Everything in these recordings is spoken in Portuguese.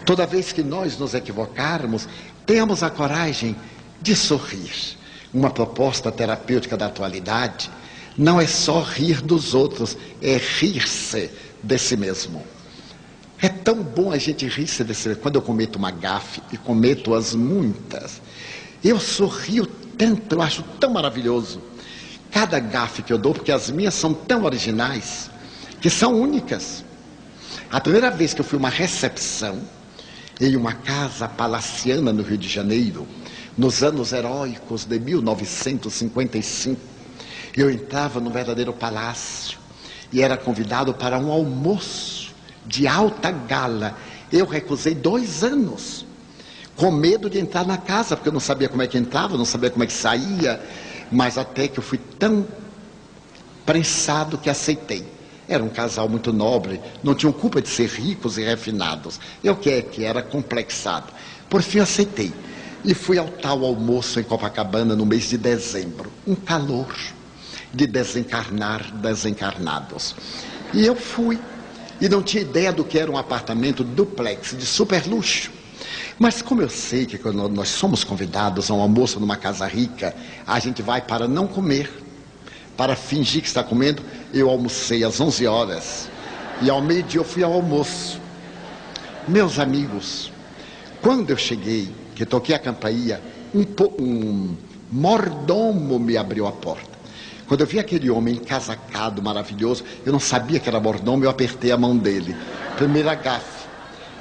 Toda vez que nós nos equivocarmos, tenhamos a coragem de sorrir. Uma proposta terapêutica da atualidade não é só rir dos outros, é rir-se de si mesmo. É tão bom a gente rir-se de si mesmo. Quando eu cometo uma gafe, e cometo-as muitas, eu sorrio tanto, eu acho tão maravilhoso. Cada gafe que eu dou, porque as minhas são tão originais, que são únicas. A primeira vez que eu fui a uma recepção, em uma casa palaciana no Rio de Janeiro, nos anos heróicos de 1955, eu entrava num verdadeiro palácio e era convidado para um almoço de alta gala. Eu recusei 2 anos, com medo de entrar na casa, porque eu não sabia como é que entrava, não sabia como é que saía, mas até que eu fui tão prensado que aceitei. Era um casal muito nobre, não tinham culpa de ser ricos e refinados. Eu que era complexado. Por fim aceitei. E fui ao tal almoço em Copacabana no mês de dezembro. Um calor de desencarnar desencarnados. E eu fui. E não tinha ideia do que era um apartamento duplex, de super luxo. Mas como eu sei que quando nós somos convidados a um almoço numa casa rica, a gente vai para não comer, para fingir que está comendo. Eu almocei às 11 horas e ao meio-dia eu fui ao almoço. Meus amigos, quando eu cheguei, que toquei a campainha, um mordomo me abriu a porta. Quando eu vi aquele homem encasacado, maravilhoso, eu não sabia que era mordomo, eu apertei a mão dele. Primeira gafe.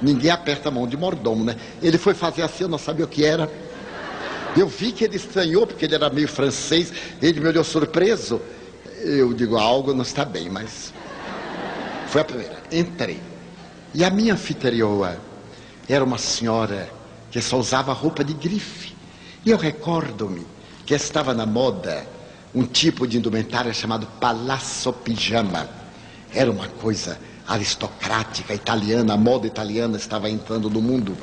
Ninguém aperta a mão de mordomo, né? Ele foi fazer assim, eu não sabia o que era. Eu vi que ele estranhou, porque ele era meio francês, ele me olhou surpreso. Eu digo, algo não está bem, mas... Foi a primeira. Entrei. E a minha anfitriã era uma senhora que só usava roupa de grife. E eu recordo-me que estava na moda um tipo de indumentária chamado Palazzo Pijama. Era uma coisa aristocrática, italiana, a moda italiana estava entrando no mundo.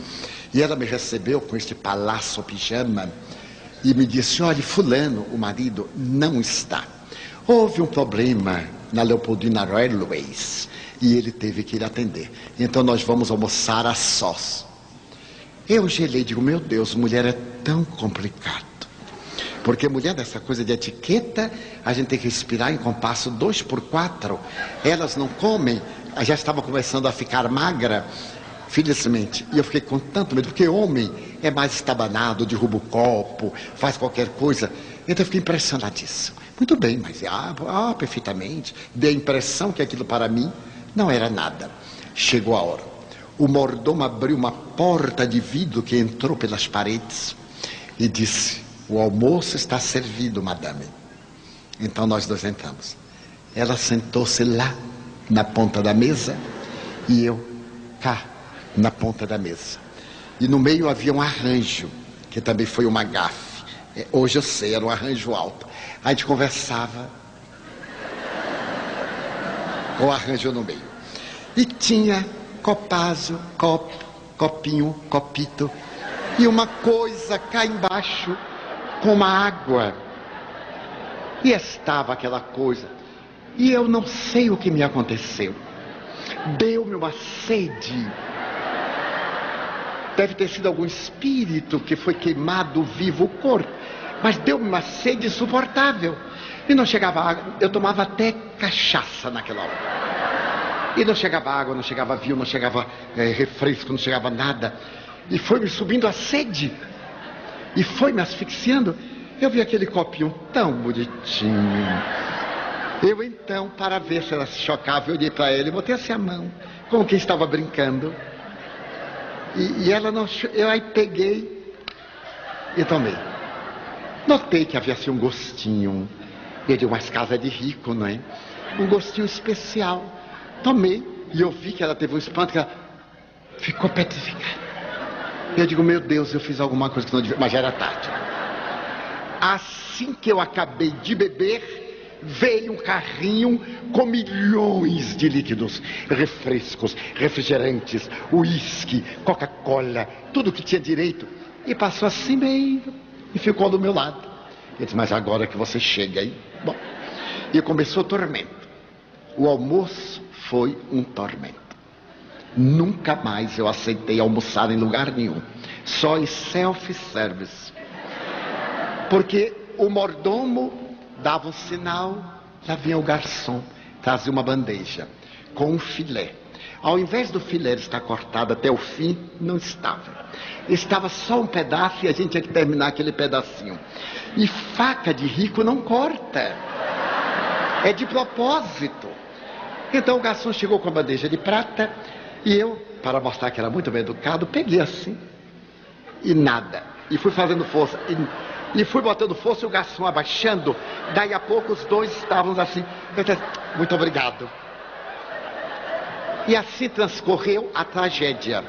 E ela me recebeu com este Palazzo Pijama e me disse, olha, fulano, o marido, não está. Houve um problema na Leopoldina Railways e ele teve que ir atender. Então nós vamos almoçar a sós. Eu gelei, digo, meu Deus, mulher é tão complicado. Porque mulher, dessa coisa de etiqueta, a gente tem que respirar em compasso 2x4. Elas não comem, já estava começando a ficar magra, felizmente. E eu fiquei com tanto medo, porque homem é mais estabanado, derruba o copo, faz qualquer coisa. Então eu fiquei impressionadíssimo. Muito bem, mas perfeitamente. Dei a impressão que aquilo para mim não era nada. Chegou a hora. O mordomo abriu uma porta de vidro que entrou pelas paredes e disse, o almoço está servido, madame. Então nós dois entramos. Ela sentou-se lá, na ponta da mesa, e eu cá, na ponta da mesa. E no meio havia um arranjo, que também foi uma gafe. Hoje eu sei, era um arranjo alto. A gente conversava, o arranjo no meio. E tinha copázio, copo, copinho, copito, e uma coisa cá embaixo, com uma água. E estava aquela coisa. E eu não sei o que me aconteceu. Deu-me uma sede. Deve ter sido algum espírito que foi queimado vivo o corpo. Mas deu-me uma sede insuportável. E não chegava água. Eu tomava até cachaça naquela hora. E não chegava água, não chegava vinho, não chegava refresco, não chegava nada. E foi me subindo a sede. E foi me asfixiando. Eu vi aquele copinho tão bonitinho. Eu então, para ver se ela se chocava, eu olhei para ela e botei assim a mão, como quem estava brincando. E ela não... Eu aí peguei e tomei. Notei que havia assim um gostinho. Eu digo, mas casa de rico, não é? Um gostinho especial. Tomei e eu vi que ela teve um espanto, que ela ficou petrificada. Eu digo, meu Deus, eu fiz alguma coisa que não devia, mas já era tarde. Assim que eu acabei de beber, veio um carrinho com milhões de líquidos, refrescos, refrigerantes, uísque, Coca-Cola, tudo que tinha direito. E passou assim meio e ficou do meu lado. Eu disse, mas agora que você chega aí. Bom, e começou o tormento. O almoço foi um tormento. Nunca mais eu aceitei almoçar em lugar nenhum, só em self-service. Porque o mordomo dava um sinal, lá vinha o garçom, trazia uma bandeja com um filé. Ao invés do filé estar cortado até o fim, não estava. Estava só um pedaço e a gente tinha que terminar aquele pedacinho. E faca de rico não corta. É de propósito. Então o garçom chegou com a bandeja de prata e eu, para mostrar que era muito bem educado, peguei assim. E nada. E fui fazendo força. E fui botando força e o garçom abaixando. Daí a pouco os dois estávamos assim. Eu disse, muito obrigado. E assim transcorreu a tragédia.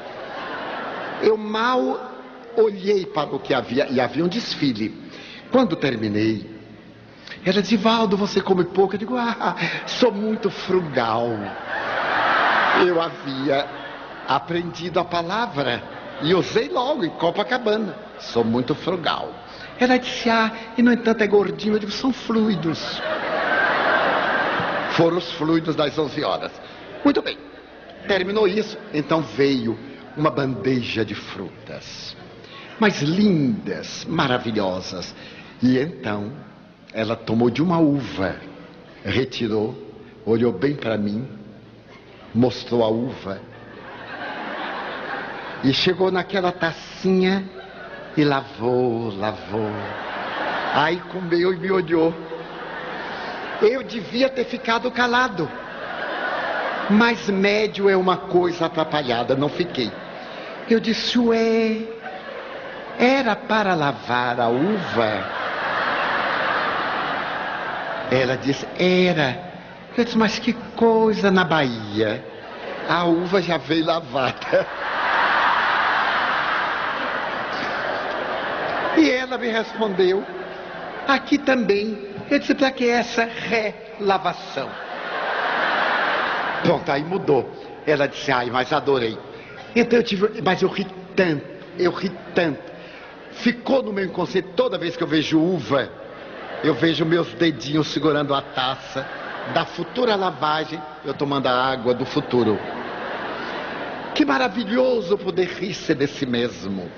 Eu mal olhei para o que havia, e havia um desfile. Quando terminei, ela disse, Valdo, você come pouco? Eu digo, sou muito frugal. Eu havia aprendido a palavra e usei logo em Copacabana. Sou muito frugal. Ela disse, e no entanto é gordinho. Eu digo, são fluidos. Foram os fluidos das 11 horas. Muito bem. Terminou isso, então veio uma bandeja de frutas, mas lindas, maravilhosas. E então ela tomou de uma uva, retirou, olhou bem para mim, mostrou a uva e chegou naquela tacinha e lavou. Aí comeu e me olhou. Eu devia ter ficado calado. Mas médio é uma coisa atrapalhada, não fiquei. Eu disse, era para lavar a uva? Ela disse, era. Eu disse, mas que coisa, na Bahia a uva já veio lavada. E ela me respondeu, aqui também. Eu disse, para que essa relavação? Pronto, aí mudou. Ela disse, mas adorei. Então mas eu ri tanto. Ficou no meu inconsciente, toda vez que eu vejo uva, eu vejo meus dedinhos segurando a taça da futura lavagem, eu tomando a água do futuro. Que maravilhoso poder rir-se de si mesmo.